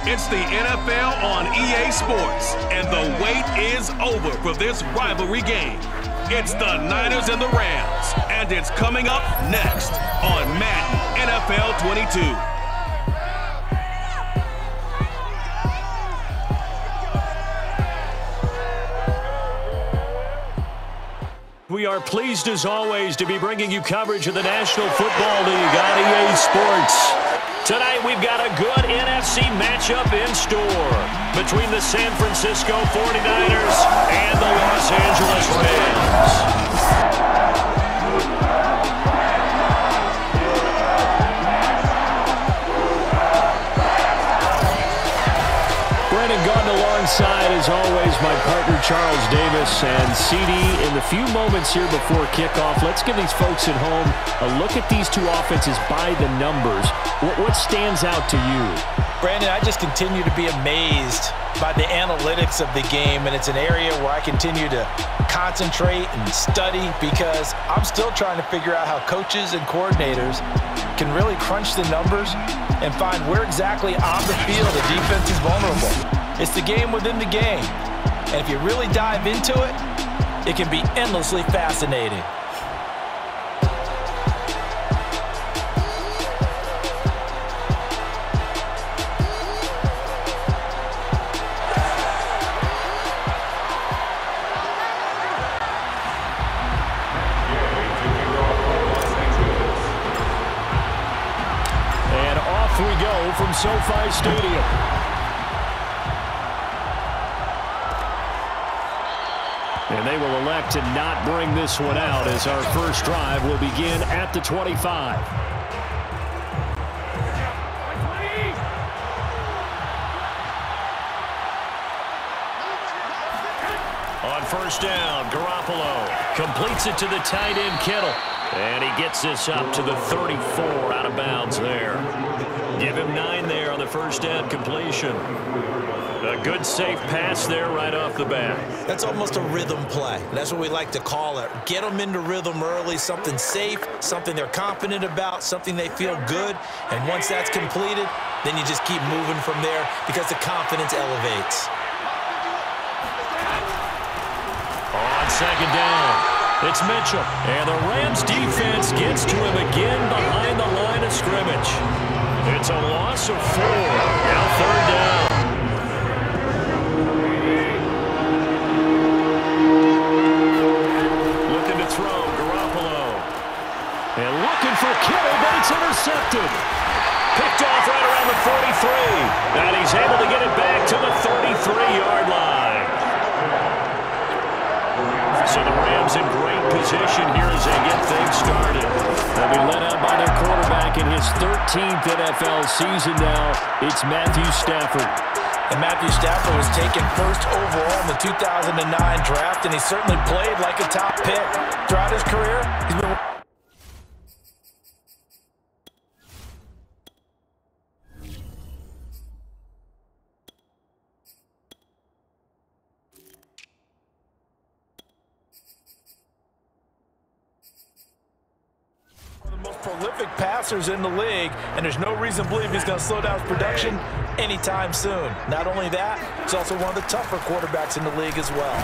It's the NFL on EA Sports, and the wait is over for this rivalry game. It's the Niners and the Rams, and it's coming up next on Madden NFL 22. We are pleased as always to be bringing you coverage of the National Football League on EA Sports. Tonight we've got a good NFC matchup in store between the San Francisco 49ers and the Los Angeles Rams. Gone alongside, as always, my partner Charles Davis. And CD, in the few moments here before kickoff, let's give these folks at home a look at these two offenses by the numbers. What stands out to you? Brandon, I just continue to be amazed by the analytics of the game, and it's an area where I continue to concentrate and study because I'm still trying to figure out how coaches and coordinators can really crunch the numbers and find where exactly on the field the defense is vulnerable. It's the game within the game, and if you really dive into it, it can be endlessly fascinating. And off we go from SoFi Stadium. And they will elect to not bring this one out as our first drive will begin at the 25. On first down, Garoppolo completes it to the tight end, Kittle. And he gets this up to the 34, out of bounds there. Give him 9 there on the first down completion. A good, safe pass there right off the bat. That's almost a rhythm play. That's what we like to call it. Get them into rhythm early, something safe, something they're confident about, something they feel good. And once that's completed, then you just keep moving from there because the confidence elevates. On second down, it's Mitchell. And the Rams defense gets to him again behind the line of scrimmage. It's a loss of 4. Now third down. And looking for Kittle, but it's intercepted. Picked off right around the 43. And he's able to get it back to the 33-yard line. So the Rams in great position here as they get things started. They'll be led out by their quarterback in his 13th NFL season now. It's Matthew Stafford. And Matthew Stafford was taken first overall in the 2009 draft, and he certainly played like a top pick. Throughout his career, he's been prolific passers in the league, and there's no reason to believe he's going to slow down his production anytime soon. Not only that, he's also one of the tougher quarterbacks in the league as well.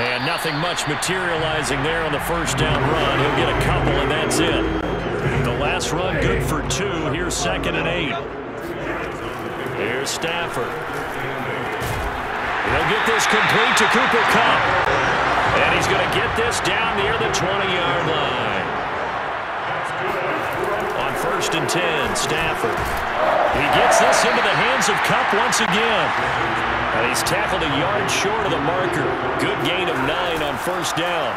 And nothing much materializing there on the first down run. He'll get a couple, and that's it. The last run good for 2. Here's 2nd and 8. Here's Stafford. He'll get this complete to Cooper Kupp. And he's going to get this down near the 20-yard line. First and 10, Stafford. He gets this into the hands of Kupp once again. And he's tackled a yard short of the marker. Good gain of 9 on first down.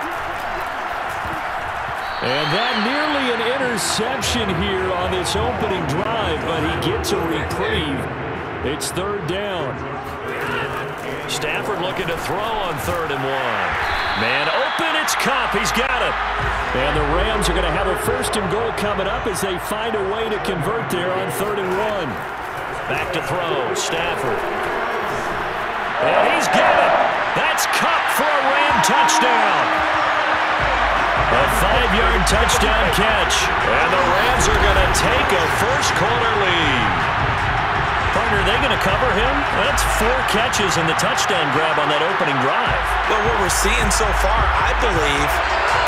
And that nearly an interception here on this opening drive, but he gets a reprieve. It's third down. Stafford looking to throw on 3rd and 1. Man open, it's Kupp. He's got it. And the Rams are going to have a 1st and goal coming up as they find a way to convert there on 3rd and 1. Back to throw, Stafford. And he's got it. That's Kupp for a Ram touchdown. A 5-yard touchdown catch. And the Rams are going to take a first quarter lead. going to cover him? That's 4 catches and the touchdown grab on that opening drive. Well, what we're seeing so far, I believe,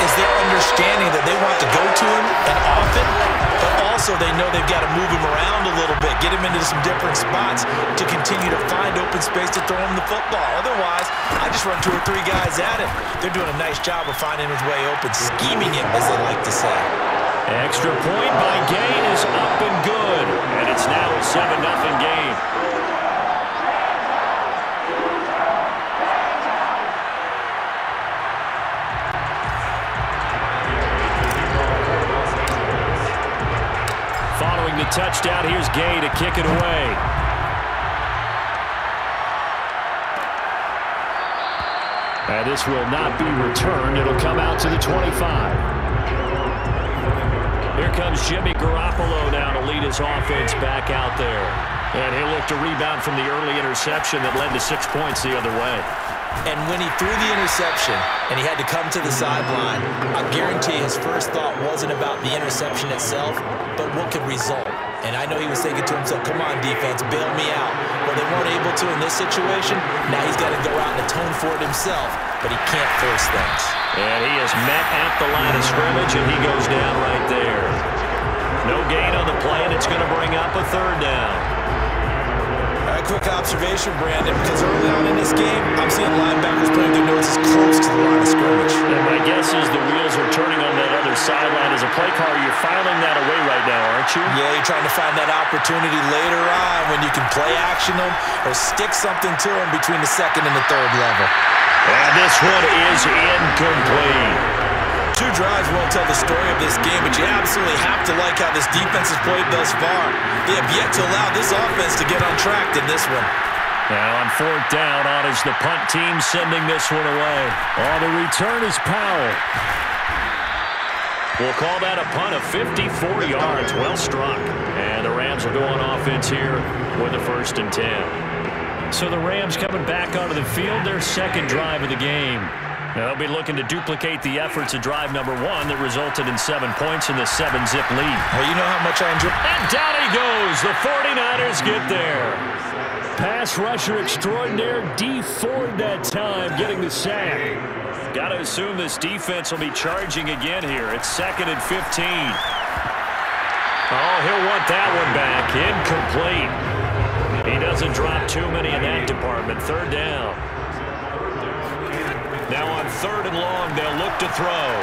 is their understanding that they want to go to him and often, but also they know they've got to move him around a little bit, get him into some different spots to continue to find open space to throw him the football. Otherwise, I just run 2 or 3 guys at him. They're doing a nice job of finding his way open, scheming him, as they like to say. Extra point by Gain is up and good, and it's now a 7-0 game. Following the touchdown, here's Gay to kick it away. And this will not be returned. It'll come out to the 25. Here comes Jimmy Garoppolo now to lead his offense back out there. And he'll look to rebound from the early interception that led to 6 points the other way. And when he threw the interception and he had to come to the sideline, I guarantee his first thought wasn't about the interception itself, but what could result. And I know he was thinking to himself, come on, defense, bail me out. Well, they weren't able to in this situation. Now he's got to go out and atone for it himself, but he can't force things. And he is met at the line of scrimmage, and he goes down right there. No gain on the play, and it's going to bring up a 3rd down. A quick observation, Brandon, because early on in this game, I'm seeing linebackers putting their noses close to the line of scrimmage. And my guess is the wheels are turning on that other sideline. As a play caller, you're filing that away right now, aren't you? Yeah, you're trying to find that opportunity later on when you can play action them or stick something to them between the 2nd and the 3rd level. And this one is incomplete. 2 drives won't tell the story of this game, but you absolutely have to like how this defense has played thus far. They have yet to allow this offense to get on track in this one. Now on 4th down, on is the punt team sending this one away. On the return is Powell. We'll call that a punt of 54 yards. Well struck. And the Rams will go on offense here with a 1st and 10. So the Rams coming back onto the field, their 2nd drive of the game. They'll be looking to duplicate the efforts of drive number 1 that resulted in 7 points in the 7-zip lead. Well, you know how much I enjoy. And down he goes. The 49ers get there. Pass rusher extraordinaire, D. Ford that time, getting the sack. Got to assume this defense will be charging again here. It's 2nd and 15. Oh, he'll want that one back. Incomplete. He doesn't drop too many in that department. 3rd down. Now on 3rd and long, they'll look to throw.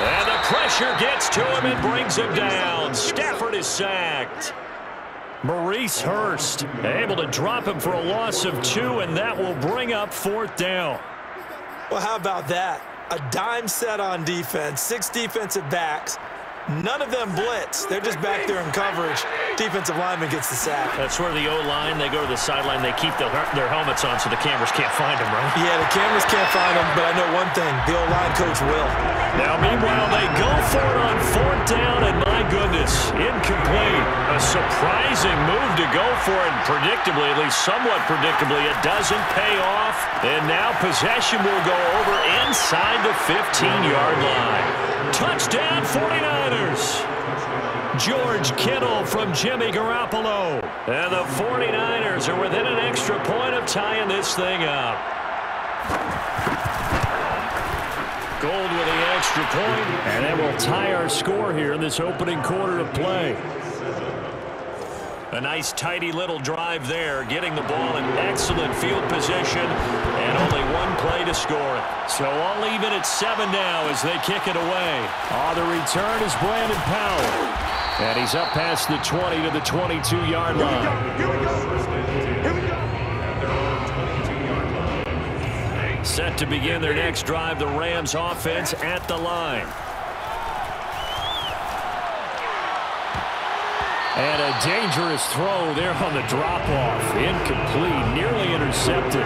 And the pressure gets to him and brings him down. Stafford is sacked. Maurice Hurst able to drop him for a loss of 2, and that will bring up 4th down. Well, how about that? A dime set on defense, 6 defensive backs. None of them blitz. They're just back there in coverage. Defensive lineman gets the sack. That's where the O-line, they go to the sideline, they keep their helmets on so the cameras can't find them, right? Yeah, the cameras can't find them, but I know one thing, the O-line coach will. Now, meanwhile, they go for it on 4th down, and my goodness, incomplete. A surprising move to go for it, and predictably, at least somewhat predictably, it doesn't pay off. And now possession will go over inside the 15-yard line. Touchdown, 49ers. George Kittle from Jimmy Garoppolo. And the 49ers are within an extra point of tying this thing up. Gold with the extra point, and that will tie our score here in this opening quarter of play. A nice, tidy little drive there, getting the ball in excellent field position, and only 1 play to score it. So all even at 7 now as they kick it away. On the return is Brandon Powell. And he's up past the 20 to the 22-yard line. Here we go. Set to begin their next drive, the Rams offense at the line. And a dangerous throw there on the drop-off. Incomplete, nearly intercepted.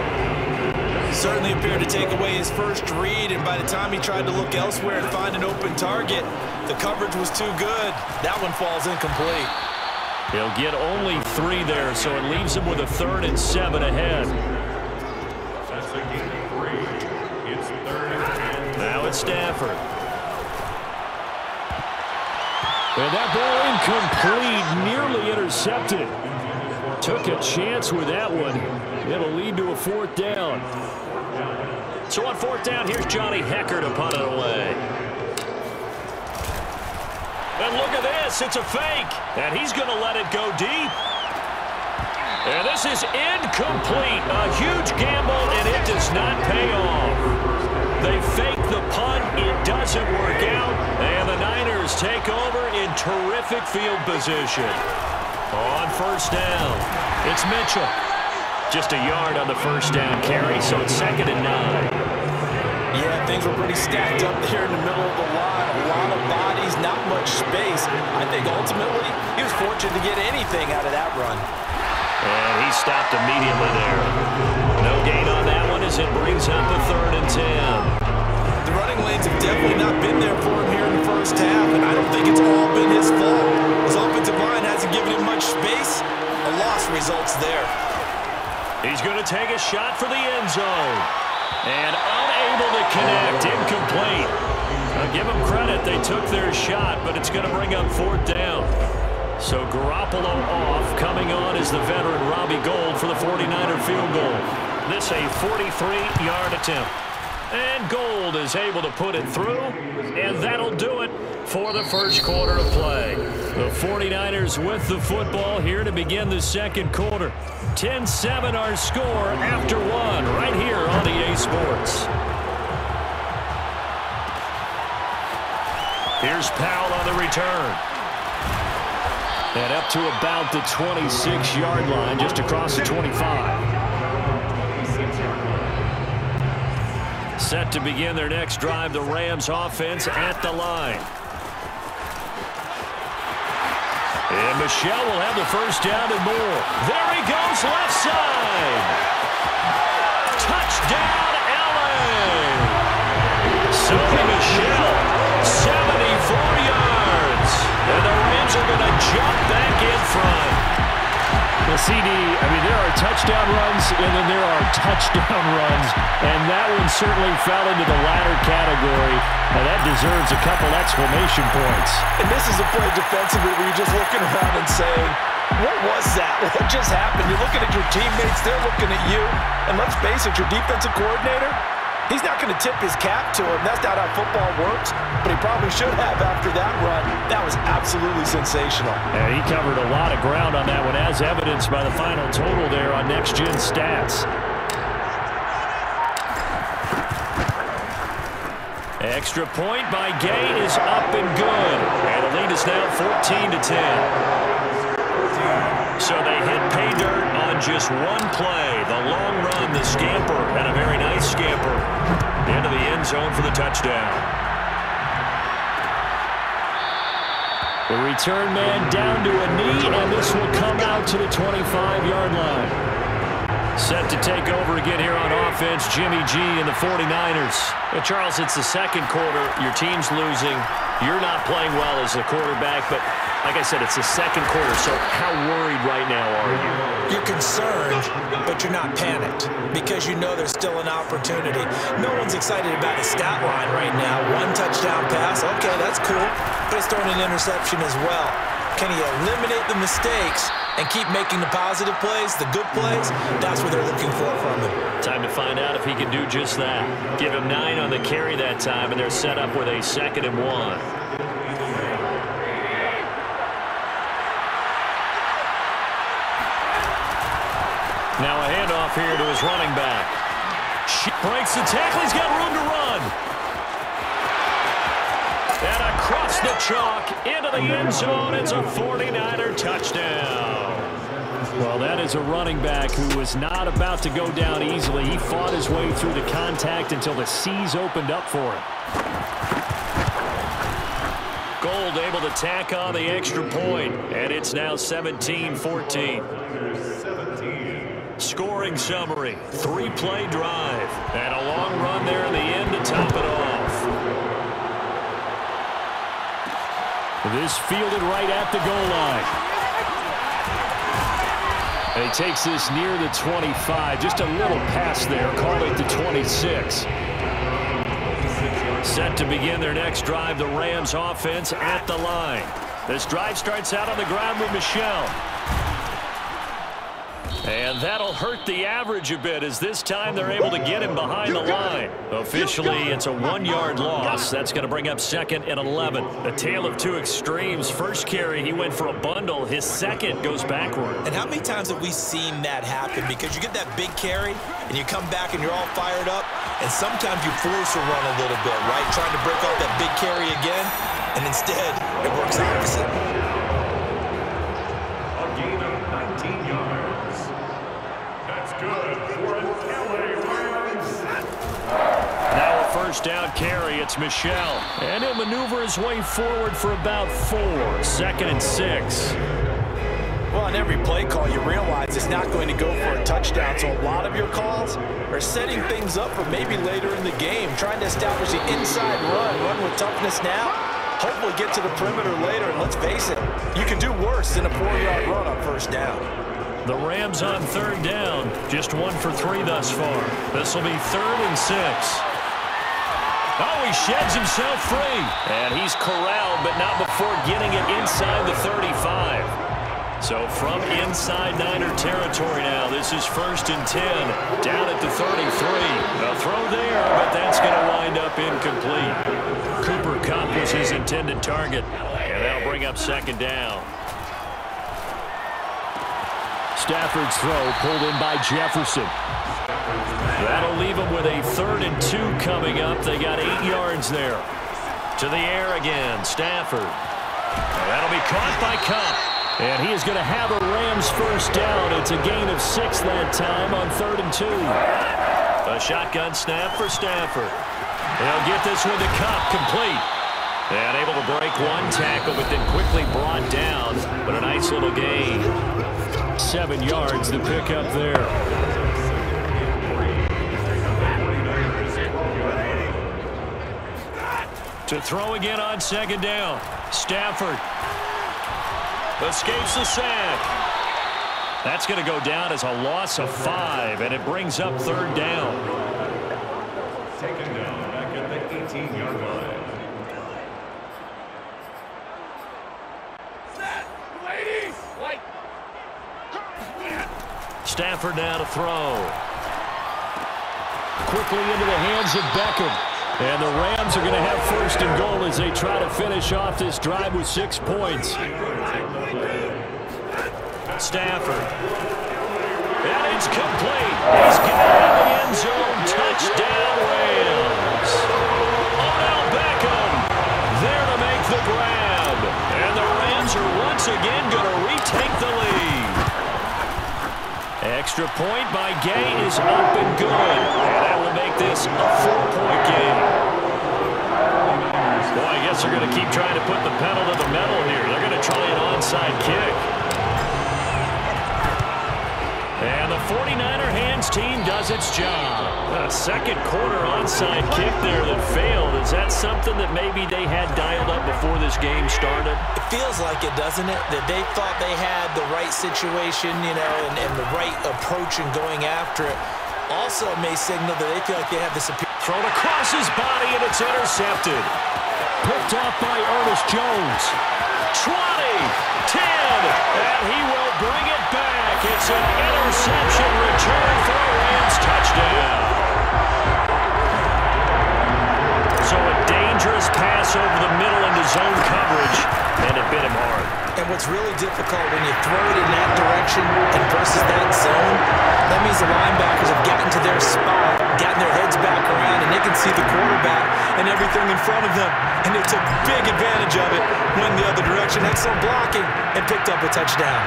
Certainly appeared to take away his first read, and by the time he tried to look elsewhere and find an open target, the coverage was too good. That one falls incomplete. He'll get only 3 there, so it leaves him with a 3rd and 7 ahead. Now it's Stafford. And that ball incomplete, nearly intercepted. intercepted. Took a chance with that one. It'll lead to a 4th down. So on 4th down, here's Johnny Hecker to punt it away. And look at this. It's a fake. And he's going to let it go deep. And this is incomplete. A huge gamble, and it does not pay off. They fake the punt. It doesn't work out. And the Niners take over in terrific field position. On 1st down, it's Mitchell. Just a yard on the 1st down carry, so it's 2nd and 9. Yeah, things were pretty stacked up there in the middle of the line. A lot of bodies, not much space. I think ultimately he was fortunate to get anything out of that run. And he stopped immediately there. No gain on that one as it brings up a 3rd and 10. The running lanes have definitely not been there for him here in the 1st half, and I don't think it's all been his fault. His offensive line hasn't given him much space. A loss results there. He's going to take a shot for the end zone. And unable to connect, incomplete. I'll give them credit, they took their shot, but it's going to bring up 4th down. So Garoppolo off, coming on is the veteran Robbie Gould for the 49er field goal. This a 43-yard attempt. And Gould is able to put it through, and that'll do it for the 1st quarter of play. The 49ers with the football here to begin the 2nd quarter. 10-7 our score after 1 right here on EA Sports. Here's Powell on the return. And up to about the 26-yard line, just across the 25. Set to begin their next drive, the Rams offense at the line. And Michel will have the 1st down and more. There he goes, left side. Touchdown, Allen. Sony Michel, 74 yards. And the Rams are going to jump back in front. Well, CD, I mean, there are touchdown runs, and then there are touchdown runs, and that one certainly fell into the latter category. Now, that deserves a couple exclamation points. And this is a play defensively where you're just looking around and saying, what was that? What just happened? You're looking at your teammates, they're looking at you, and let's face it, your defensive coordinator, he's not going to tip his cap to him. That's not how football works, but he probably should have after that run. That was absolutely sensational. And he covered a lot of ground on that one, as evidenced by the final total there on Next Gen Stats. Extra point by Gay is up and good. And the lead is now 14-10. So they hit pay dirt on just one play. The long run, the scamper, and a very nice scamper into the end zone for the touchdown. The return man down to a knee, and this will come out to the 25-yard line. Set to take over again here on offense, Jimmy G and the 49ers. Well, Charles, it's the 2nd quarter. Your team's losing. You're not playing well as the quarterback, but like I said, it's the 2nd quarter, so how worried right now are you? You're concerned, but you're not panicked because you know there's still an opportunity. No one's excited about a stat line right now. 1 touchdown pass, okay, that's cool, but he's throwing an interception as well. Can he eliminate the mistakes and keep making the positive plays, the good plays? That's what they're looking for from him. Time to find out if he can do just that. Give him 9 on the carry that time, and they're set up with a 2nd and 1. Now a handoff here to his running back. Breaks the tackle. He's got room to run. And across the chalk into the end zone. It's a 49er touchdown. Well, that is a running back who was not about to go down easily. He fought his way through the contact until the seas opened up for him. Gould able to tack on the extra point, and it's now 17-14. Scoring summary, 3-play drive, and a long run there in the end to top it off. This fielded right at the goal line. And he takes this near the 25. Just a little pass there. Call it the 26. Set to begin their next drive, the Rams offense at the line. This drive starts out on the ground with Michel. And that'll hurt the average a bit as this time they're able to get him behind the line. Officially, it's a 1-yard loss. That's going to bring up 2nd and 11. A tale of two extremes. First carry, he went for a bundle. His second goes backward. And how many times have we seen that happen? Because you get that big carry, and you come back and you're all fired up, and sometimes you force a run a little bit, right? Trying to break off that big carry again, and instead, it works opposite. A gain of 19 yards. That's good for an LA Rams. Now a first down carry. It's Michel. And he'll maneuver his way forward for about 4. 2nd and 6. Well, on every play call, you realize it's not going to go for a touchdown. So a lot of your calls are setting things up for maybe later in the game, trying to establish the inside run with toughness now, hopefully get to the perimeter later. And let's face it, you can do worse than a 4-yard run on first down. The Rams on 3rd down, just 1 for 3 thus far. This will be 3rd and 6. Oh, he sheds himself free. And he's corralled, but not before getting it inside the 35. So from inside Niner territory now, this is 1st and 10, down at the 33. A throw there, but that's going to wind up incomplete. Cooper Kupp was his intended target, and that'll bring up 2nd down. Stafford's throw pulled in by Jefferson. That'll leave him with a 3rd and 2 coming up. They got 8 yards there. To the air again, Stafford. That'll be caught by Kupp. And he is going to have a Rams first down. It's a gain of 6 that time on 3rd and 2. A shotgun snap for Stafford. They'll get this one to Kupp, complete. And able to break one tackle, but then quickly brought down. But a nice little gain. 7 yards to pick up there. To throw again on 2nd down. Stafford escapes the sack. That's going to go down as a loss of 5, and it brings up 3rd down. Taken down back at the 18-yard line. Stafford now to throw. Quickly into the hands of Beckham. And the Rams are going to have 1st and goal as they try to finish off this drive with 6 points. Stafford. And it's complete. He's got it in the end zone. Touchdown, Rams. Odell Beckham there to make the grab. And the Rams are once again going to retake the lead. Extra point by Gay is up and good. And that will make this a 4-point game. Boy, I guess they're going to keep trying to put the pedal to the metal here. They're going to try an onside kick. And the 49er hands team does its job. A second quarter onside kick there that failed. Is that something that maybe they had dialed up before this game started? It feels like it, doesn't it? That they thought they had the right situation, you know, and the right approach in going after it. Also may signal that they feel like they have the superior. Thrown across his body, and it's intercepted. Picked off by Ernest Jones. 20, 10, and he will bring it back. It's an interception return for a Rams touchdown. So a dangerous pass over the middle into zone coverage, and it bit him hard. And what's really difficult when you throw it in that direction and versus that zone, that means the linebackers have gotten to their spot, gotten their heads back around, and they can see the quarterback and everything in front of them. And they took big advantage of it, went the other direction, had some blocking, and picked up a touchdown.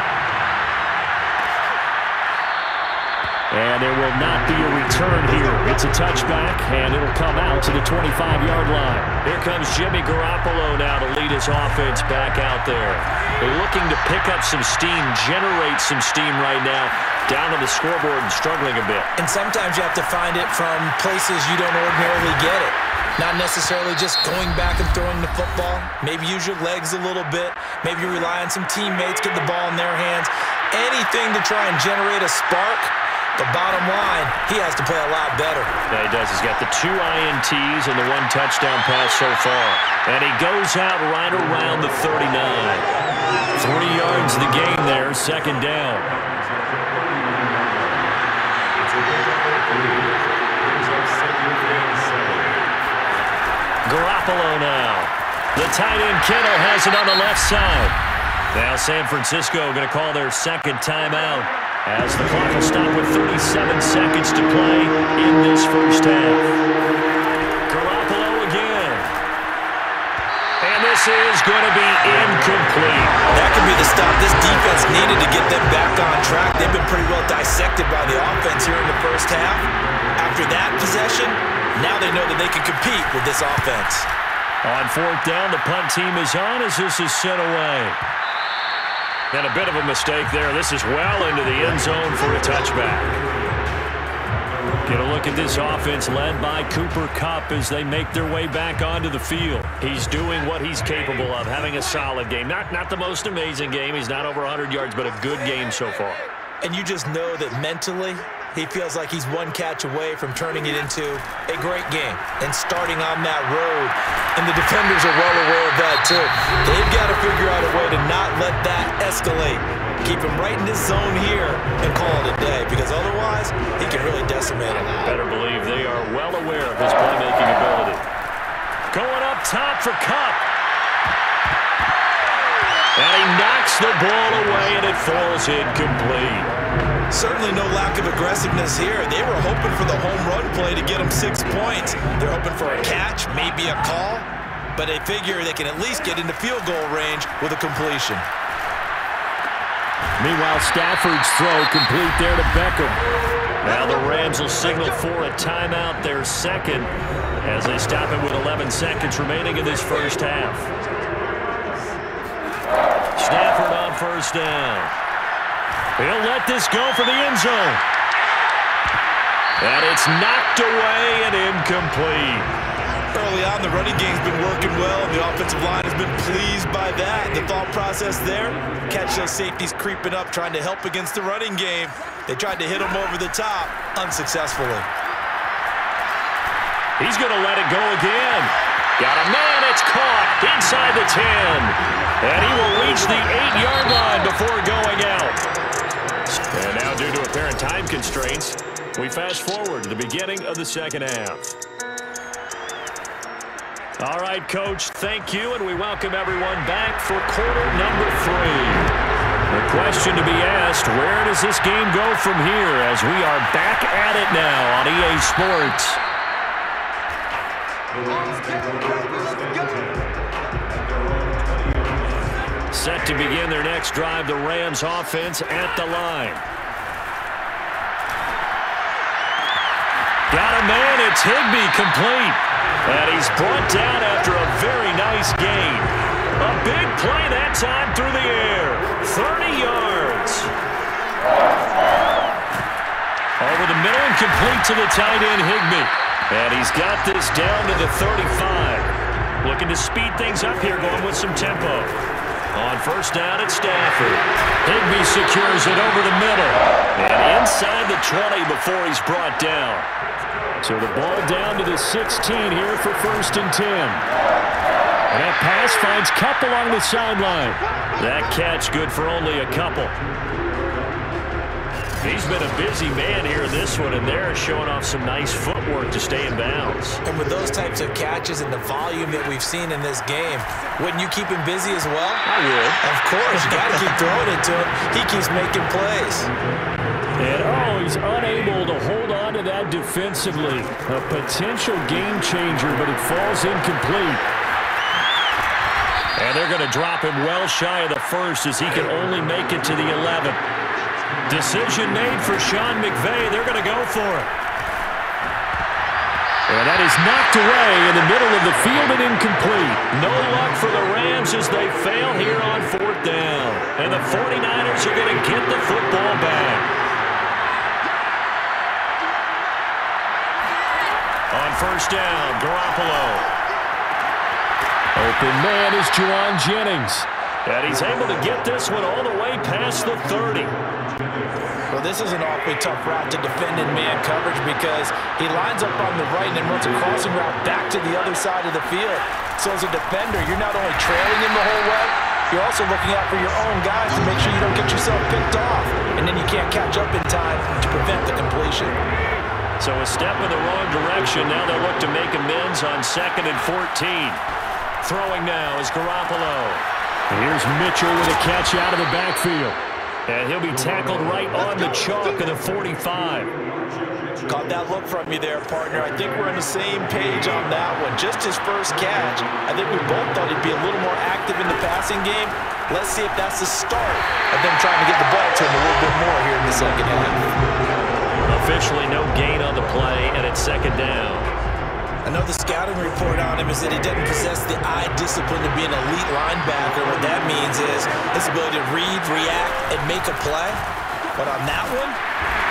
And there will not be a return here. It's a touchback, and it'll come out to the 25-yard line. Here comes Jimmy Garoppolo now to lead his offense back out there. They're looking to pick up some steam, generate some steam right now, down on the scoreboard and struggling a bit. And sometimes you have to find it from places you don't ordinarily get it. Not necessarily just going back and throwing the football. Maybe use your legs a little bit. Maybe rely on some teammates, get the ball in their hands. Anything to try and generate a spark. The bottom line, he has to play a lot better. Yeah, he does. He's got the 2 INTs and the 1 touchdown pass so far. And he goes out right around the 39. 3 yards the gain there, 2nd down. Garoppolo now. The tight end Kittle has it on the left side. Now San Francisco going to call their second timeout as the clock will stop with 37 seconds to play in this first half. Garoppolo again. And this is going to be incomplete. That could be the stop this defense needed to get them back on track. They've been pretty well dissected by the offense here in the first half. After that possession, now they know that they can compete with this offense. On fourth down, the punt team is on as this is sent away. And a bit of a mistake there. This is well into the end zone for a touchback. Get a look at this offense led by Cooper Kupp as they make their way back onto the field. He's doing what he's capable of, having a solid game. Not the most amazing game. He's not over 100 yards, but a good game so far. And you just know that mentally, he feels like he's one catch away from turning it into a great game and starting on that road. And the defenders are well aware of that, too. They've got to figure out a way to not let that escalate. Keep him right in this zone here and call it a day, because otherwise, he can really decimate him. Better believe they are well aware of his playmaking ability. Going up top for Kupp. And he knocks the ball away, and it falls incomplete. Certainly no lack of aggressiveness here. They were hoping for the home run play to get them 6 points. They're hoping for a catch, maybe a call, but they figure they can at least get into field goal range with a completion. Meanwhile, Stafford's throw complete there to Beckham. Now the Rams will signal for a timeout, their second, as they stop it with 11 seconds remaining in this first half. Stafford on first down. He'll let this go for the end zone. And it's knocked away and incomplete. Early on, the running game's been working well, and the offensive line has been pleased by that. The thought process there, catch those safeties creeping up, trying to help against the running game. They tried to hit him over the top, unsuccessfully. He's going to let it go again. Got a man, it's caught inside the 10. And he will reach the 8-yard line before going out. And now, due to apparent time constraints, we fast forward to the beginning of the second half. All right, Coach, thank you, and we welcome everyone back for quarter number 3. The question to be asked, where does this game go from here as we are back at it now on EA Sports? Set to begin their next drive, the Rams offense at the line. Got a man, it's Higbee complete. And he's brought down after a very nice gain. A big play that time through the air. 30 yards. Over the middle and complete to the tight end, Higbee. And he's got this down to the 35. Looking to speed things up here, going with some tempo. On first down, it's Stafford. Higbee secures it over the middle. And inside the 20 before he's brought down. So the ball down to the 16 here for first and 10. And that pass finds Kupp along the sideline. That catch good for only a couple. He's been a busy man here this one, and they're showing off some nice footwork to stay in bounds. And with those types of catches and the volume that we've seen in this game, wouldn't you keep him busy as well? I would. Of course, you got to keep throwing it to him. He keeps making plays. And he's unable to hold on to that defensively. A potential game changer, but it falls incomplete. And they're going to drop him well shy of the first as he can only make it to the 11th. Decision made for Sean McVay. They're going to go for it. And that is knocked away in the middle of the field and incomplete. No luck for the Rams as they fail here on fourth down. And the 49ers are going to get the football back. On first down, Garoppolo. Open man is Juwan Jennings. And he's able to get this one all the way past the 30. Well, this is an awfully tough route to defend in man coverage because he lines up on the right and then runs a crossing route back to the other side of the field. So as a defender, you're not only trailing him the whole way, you're also looking out for your own guys to make sure you don't get yourself picked off. And then you can't catch up in time to prevent the completion. So a step in the wrong direction. Now they'll look to make amends on 2nd and 14. Throwing now is Garoppolo. And here's Mitchell with a catch out of the backfield. And he'll be tackled right on the chalk of the 45. Caught that look from you there, partner. I think we're on the same page on that one. Just his first catch. I think we both thought he'd be a little more active in the passing game. Let's see if that's the start of them trying to get the ball to him a little bit more here in the second half. Officially no gain on the play, and it's 2nd down. Another scouting report on him is that he doesn't possess the eye discipline to be an elite linebacker. What that means is his ability to read, react, and make a play. But on that one,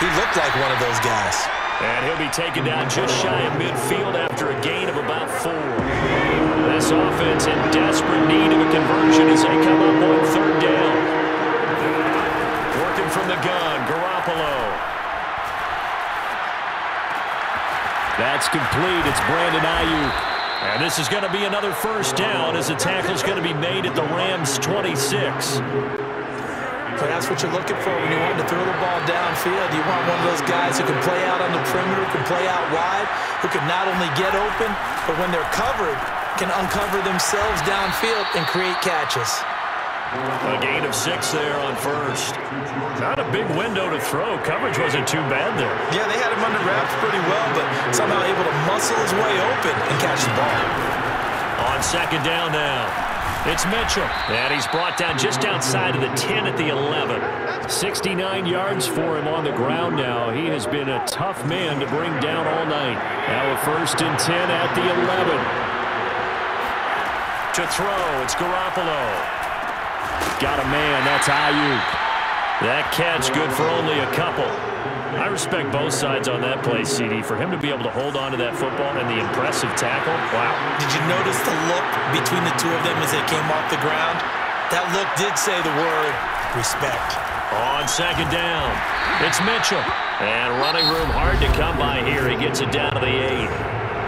he looked like one of those guys. And he'll be taken down just shy of midfield after a gain of about 4. This offense in desperate need of a conversion as they come up on 3rd down. Working from the gun, Garoppolo. That's complete. It's Brandon Ayuk. And this is going to be another 1st down as the tackle's going to be made at the Rams' 26. So that's what you're looking for when you want to throw the ball downfield. You want one of those guys who can play out on the perimeter, can play out wide, who can not only get open, but when they're covered, can uncover themselves downfield and create catches. A gain of 6 there on 1st. Not a big window to throw. Coverage wasn't too bad there. Yeah, they had him under wraps pretty well, but somehow able to muscle his way open and catch the ball. On 2nd down now, it's Mitchell. And he's brought down just outside of the 10 at the 11. 69 yards for him on the ground now. He has been a tough man to bring down all night. Now a 1st and 10 at the 11. To throw, it's Garoppolo. Got a man, that's Ayuk. That catch good for only a couple. I respect both sides on that play, CD. For him to be able to hold on to that football and the impressive tackle, wow. Did you notice the look between the two of them as they came off the ground? That look did say the word respect. On 2nd down, it's Mitchell. And running room hard to come by here. He gets it down to the 8.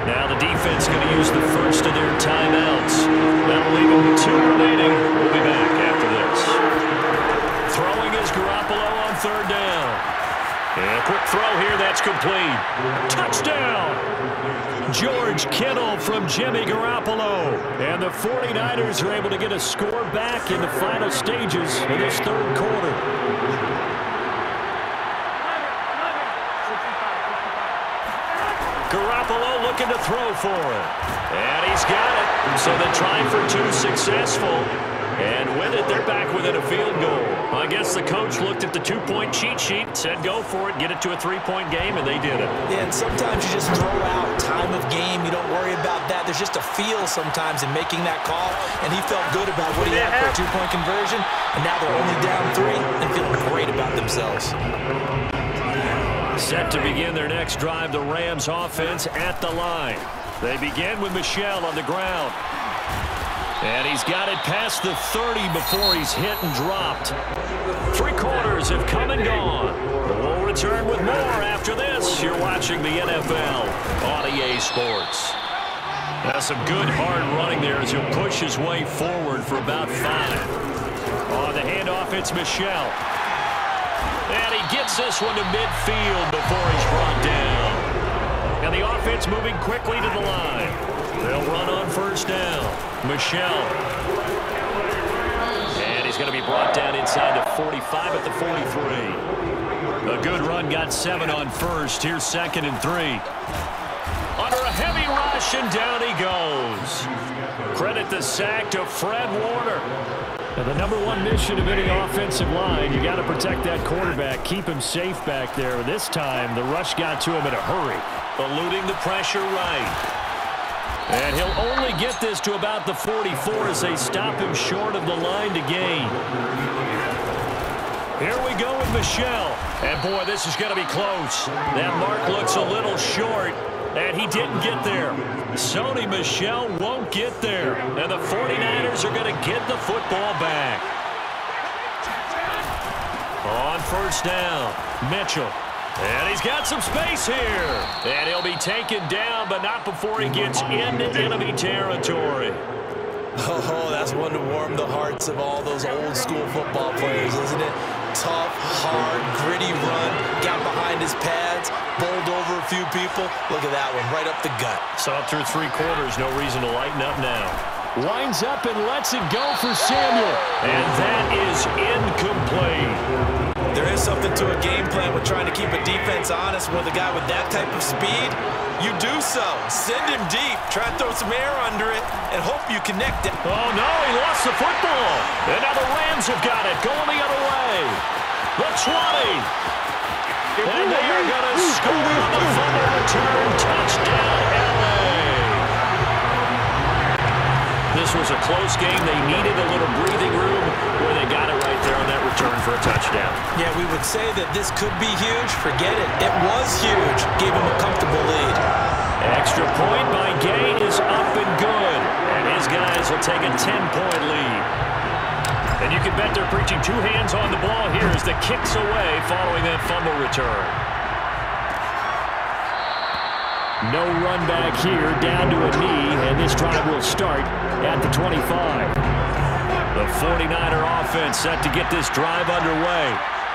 Now the defense going to use the first of their timeouts. That'll leave them 2 remaining. We'll be back after this. Throwing is Garoppolo on 3rd down. And a quick throw here, that's complete. Touchdown! George Kittle from Jimmy Garoppolo. And the 49ers are able to get a score back in the final stages of this 3rd quarter. Garoppolo looking to throw for it. And he's got it. So the try for 2 successful. And with it, they're back within a field goal. I guess the coach looked at the 2-point cheat sheet, said go for it, get it to a 3-point game, and they did it. Yeah, and sometimes you just throw out time of game. You don't worry about that. There's just a feel sometimes in making that call, and he felt good about what he had for a 2-point conversion, and now they're only down 3 and feeling great about themselves. Set to begin their next drive, the Rams offense at the line. They begin with Michel on the ground. And he's got it past the 30 before he's hit and dropped. 3 quarters have come and gone. We'll return with more after this. You're watching the NFL on EA Sports. That's some good hard running there as he'll push his way forward for about 5. On the handoff, it's Michel. And he gets this one to midfield before he's brought down. And the offense moving quickly to the line. They'll run on 1st down. Michel. And he's going to be brought down inside the 45 at the 43. A good run, got 7 on 1st. Here's 2nd and 3. Under a heavy rush, and down he goes. Credit the sack to Fred Warner. And the #1 mission of any offensive line, you got to protect that quarterback, keep him safe back there. This time, the rush got to him in a hurry. Eluding the pressure right. And he'll only get this to about the 44 as they stop him short of the line to gain. Here we go with Michel. And boy, this is going to be close. That mark looks a little short, and he didn't get there. Sony Michel won't get there. And the 49ers are going to get the football back. On 1st down, Mitchell. And he's got some space here. And he'll be taken down, but not before he gets into enemy territory. Oh, that's one to warm the hearts of all those old school football players, isn't it? Tough, hard, gritty run, got behind his pads, bowled over a few people. Look at that one, right up the gut. So through 3 quarters, no reason to lighten up now. Winds up and lets it go for Samuel. And that is incomplete. There is something to a game plan with trying to keep a defense honest with a guy with that type of speed. You do so. Send him deep. Try to throw some air under it and hope you connect it. Oh, no, he lost the football. And now the Rams have got it, going the other way. The 20. And they are going to score on the fumble return. Touchdown, LA. This was a close game. They needed a little breathing room where they got it right there on that return for a touchdown. Yeah, we would say that this could be huge. Forget it. It was huge. Gave him a comfortable lead. Extra point by Gay is up and good. And his guys will take a 10-point lead. And you can bet they're preaching 2 hands on the ball here as the kick's away following that fumble return. No run back here, down to a knee, and this drive will start at the 25. The 49er offense set to get this drive underway.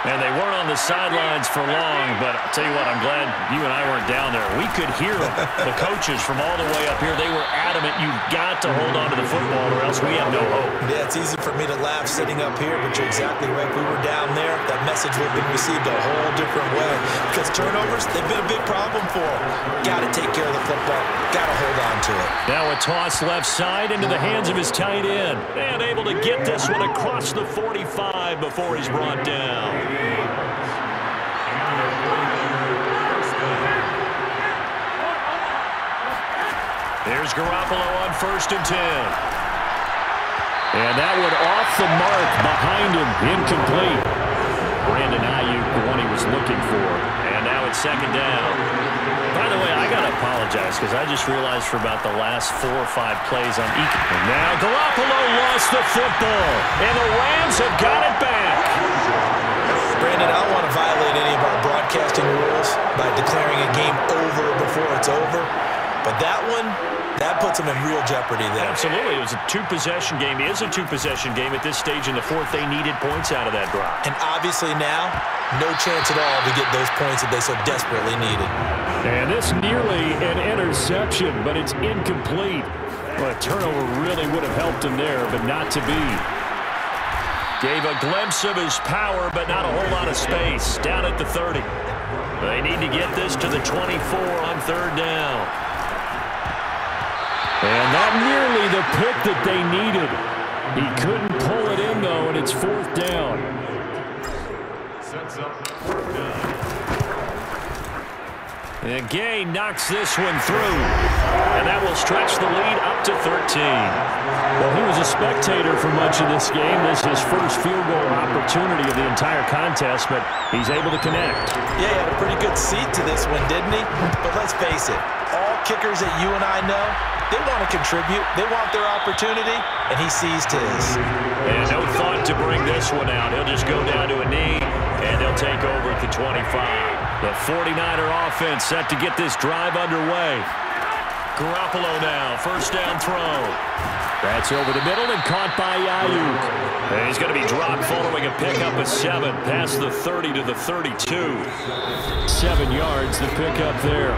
And they weren't on the sidelines for long, but I'll tell you what, I'm glad you and I weren't down there. We could hear them, the coaches from all the way up here. They were adamant, you've got to hold on to the football or else we have no hope. Yeah, it's easy for me to laugh sitting up here, but you're exactly right. If we were down there, that message would have been received a whole different way. Because turnovers, they've been a big problem for them. Got to take care of the football. Got to hold on to it. Now a toss left side into the hands of his tight end. And able to get this one across the 45 before he's brought down. Here's Garoppolo on 1st and 10. And that one off the mark behind him, incomplete. Brandon Ayuk, the one he was looking for. And now it's 2nd down. By the way, I got to apologize because I just realized for about the last 4 or 5 plays on each. And now Garoppolo lost the football. And the Rams have got it back. Brandon, I don't want to violate any of our broadcasting rules by declaring a game over before it's over. But that one, that puts them in real jeopardy there. Absolutely. It was a 2-possession game. It is a 2-possession game at this stage in the 4th. They needed points out of that drive. And obviously now, no chance at all to get those points that they so desperately needed. And this nearly an interception, but it's incomplete. Well, a turnover really would have helped him there, but not to be. Gave a glimpse of his power, but not a whole lot of space. Down at the 30. They need to get this to the 24 on 3rd down. And not nearly the pick that they needed. He couldn't pull it in, though, and it's 4th down. Sets up 4th down. And Gay knocks this one through. And that will stretch the lead up to 13. Well, he was a spectator for much of this game. This is his first field goal opportunity of the entire contest, but he's able to connect. Yeah, he had a pretty good seat to this one, didn't he? But let's face it, all kickers that you and I know, they want to contribute. They want their opportunity, and he seized his. And no thought to bring this one out. He'll just go down to a knee, and they'll take over at the 25. The 49er offense set to get this drive underway. Garoppolo now, 1st down throw. That's over the middle and caught by Ayuk. And he's going to be dropped following a pickup of 7 past the 30 to the 32. 7 yards, the pickup there.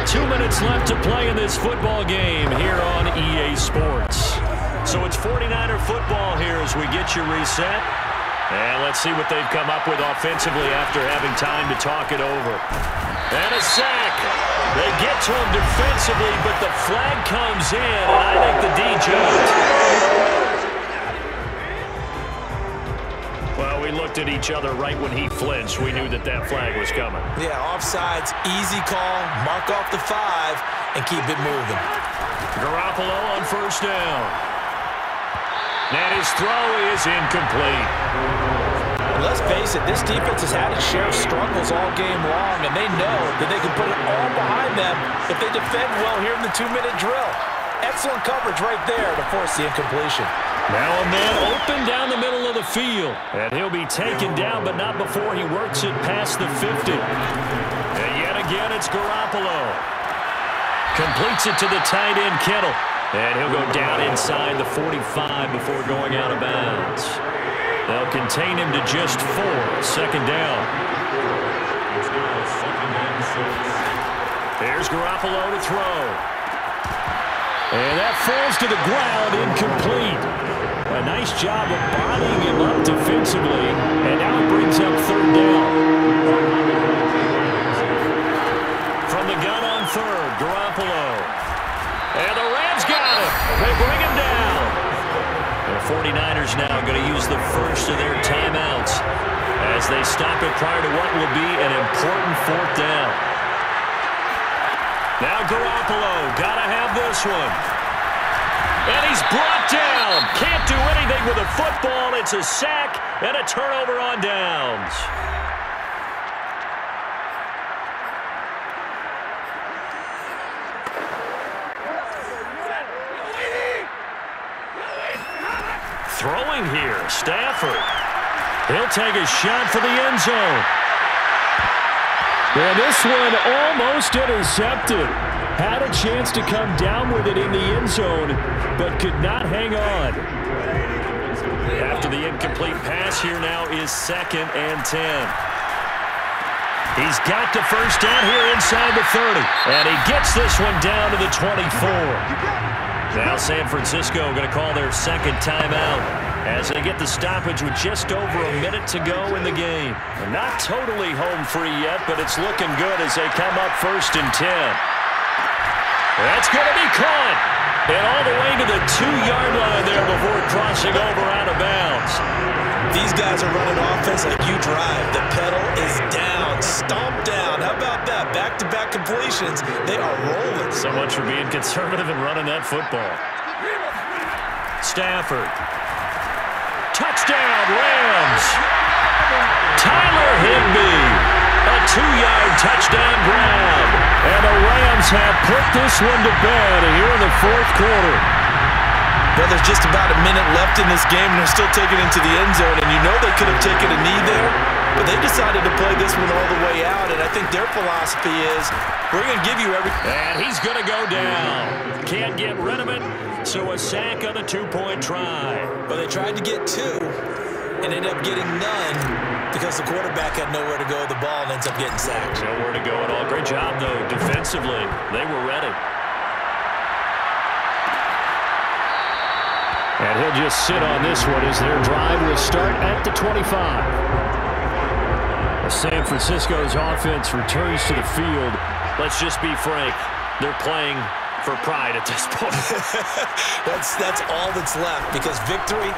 2 minutes left to play in this football game here on EA Sports. So it's 49er football here as we get you reset. And let's see what they've come up with offensively after having time to talk it over. And a sack. They get to him defensively, but the flag comes in, and I think the D jumped. Well, we looked at each other right when he flinched. We knew that that flag was coming. Yeah, offsides, easy call, mark off the 5, and keep it moving. Garoppolo on 1st down. And his throw is incomplete. And let's face it, this defense has had its share of struggles all game long, and they know that they can put it all behind them if they defend well here in the 2-minute drill. Excellent coverage right there to force the incompletion. Now a man open down the middle of the field. And he'll be taken down, but not before he works it past the 50. And yet again, it's Garoppolo. Completes it to the tight end, Kittle. And he'll go down inside the 45 before going out of bounds. They'll contain him to just 4. Second down. Here's Garoppolo to throw. And that falls to the ground, incomplete. A nice job of bodying him up defensively. And now it brings up third down. From the gun on third, Garoppolo. And the Rams got him. They bring him down. The 49ers now going to use the first of their timeouts as they stop it prior to what will be an important fourth down. Now Garoppolo, got to have this one. And he's brought down. Can't do anything with a football. It's a sack and a turnover on downs. Throwing here, Stafford. He'll take a shot for the end zone. And this one almost intercepted. Had a chance to come down with it in the end zone, but could not hang on. After the incomplete pass, here now is 2nd and 10. He's got the first down here inside the 30. And he gets this one down to the 24. Now San Francisco going to call their second timeout as they get the stoppage with just over a minute to go in the game. They're not totally home free yet, but it's looking good as they come up 1st and 10. That's going to be caught. And all the way to the 2-yard line there before crossing over out of bounds. These guys are running offense like you drive. The pedal is down, stomped down. How about that? Back-to-back completions. They are rolling. So much for being conservative and running that football. Stafford. Touchdown, Rams. Tyler Higbee. A 2-yard touchdown grab. And the Rams have put this one to bed here in the 4th quarter. Well, there's just about a minute left in this game, and they're still taking it into the end zone. And you know they could have taken a knee there, but they decided to play this one all the way out. And I think their philosophy is, we're going to give you everything. And he's going to go down. Can't get rid of it, so a sack on the 2-point try. But they tried to get 2 and ended up getting none because the quarterback had nowhere to go with the ball and ends up getting sacked. Nowhere to go at all. Great job, though, defensively. They were ready. And he'll just sit on this one as their drive will start at the 25. As San Francisco's offense returns to the field, let's just be frank, they're playing for pride at this point. That's all that's left because victory,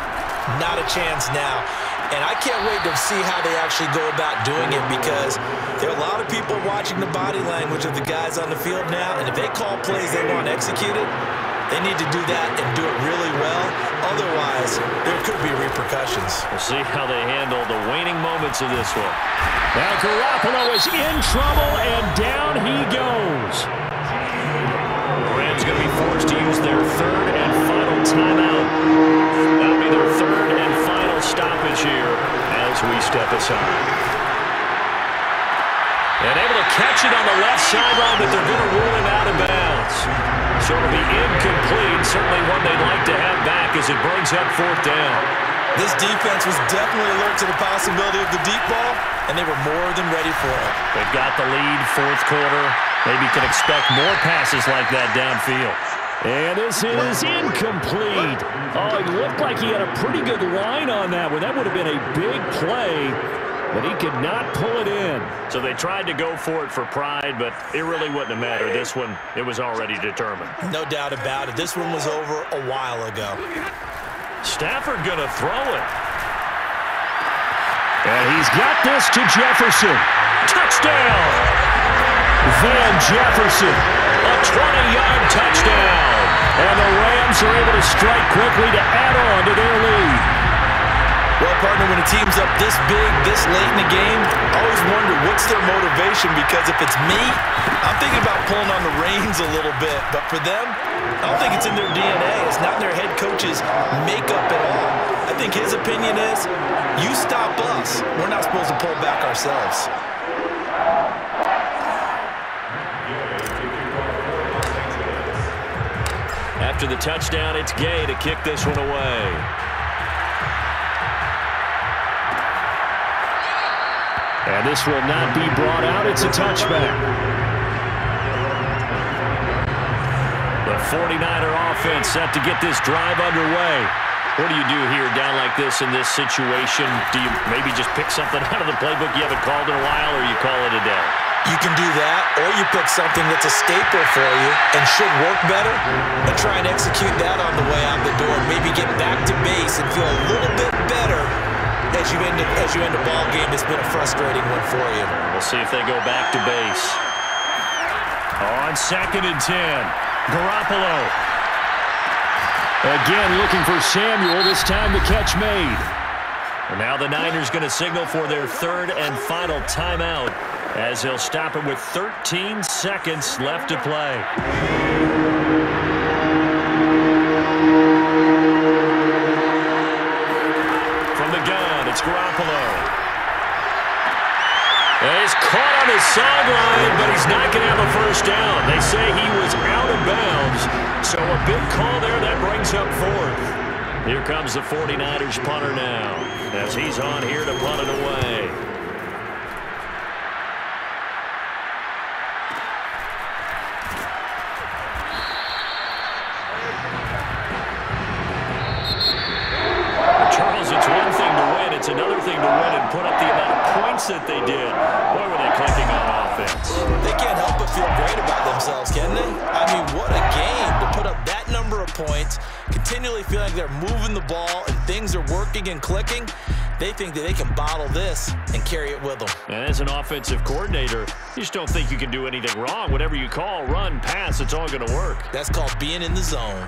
not a chance now. And I can't wait to see how they actually go about doing it because there are a lot of people watching the body language of the guys on the field now, and if they call plays they want executed, they need to do that and do it really well. Otherwise, there could be repercussions. We'll see how they handle the waning moments of this one. Now Garoppolo is in trouble, and down he goes. The Rams going to be forced to use their 3rd and final timeout. That'll be their 3rd and final stoppage here as we step aside. And able to catch it on the left sideline, but they're going to rule him out of bounds. So it'll be incomplete, certainly one they'd like to have back as it brings up 4th down. This defense was definitely alert to the possibility of the deep ball, and they were more than ready for it. They've got the lead, 4th quarter. Maybe can expect more passes like that downfield. And this is incomplete. Oh, it looked like he had a pretty good line on that one. That would have been a big play, but he could not pull it in. So they tried to go for it for pride, but it really wouldn't have mattered. This one, it was already determined. No doubt about it. This one was over a while ago. Stafford going to throw it. And he's got this to Jefferson. Touchdown! Van Jefferson, a 20-yard touchdown. And the Rams are able to strike quickly to add on to their lead. Well, partner, when a team's up this big, this late in the game, I always wonder what's their motivation, because if it's me, I'm thinking about pulling on the reins a little bit. But for them, I don't think it's in their DNA. It's not in their head coach's makeup at all. I think his opinion is, you stop us. We're not supposed to pull back ourselves. After the touchdown, it's Gay to kick this one away. And this will not be brought out. It's a touchback. The 49er offense set to get this drive underway. What do you do here down like this in this situation? Do you maybe just pick something out of the playbook you haven't called in a while, or you call it a day? You can do that, or you pick something that's a staple for you and should work better and try and execute that on the way out the door. Maybe get back to base and feel a little bit better as you end a ball game that's been a frustrating one for you. We'll see if they go back to base. On 2nd and 10, Garoppolo. Again looking for Samuel, this time the catch made. And now the Niners going to signal for their 3rd and final timeout as they'll stop it with 13 seconds left to play. From the gun, it's Garoppolo. He's caught on his sideline, but he's not going to have a first down. They say he was out of bounds, so a big call there that brings up 4th. Here comes the 49ers punter now, as he's on here to punt it away. Charles, it's one thing to win. It's another thing to win and put up the amount of points that they did. Boy, were they clicking on offense. They can't help but feel great about themselves, can they? I mean, what a game to put up that number of points, continually feeling like they're moving the ball and things are working and clicking. They think that they can bottle this and carry it with them. And as an offensive coordinator, you just don't think you can do anything wrong. Whatever you call, run, pass, it's all going to work. That's called being in the zone.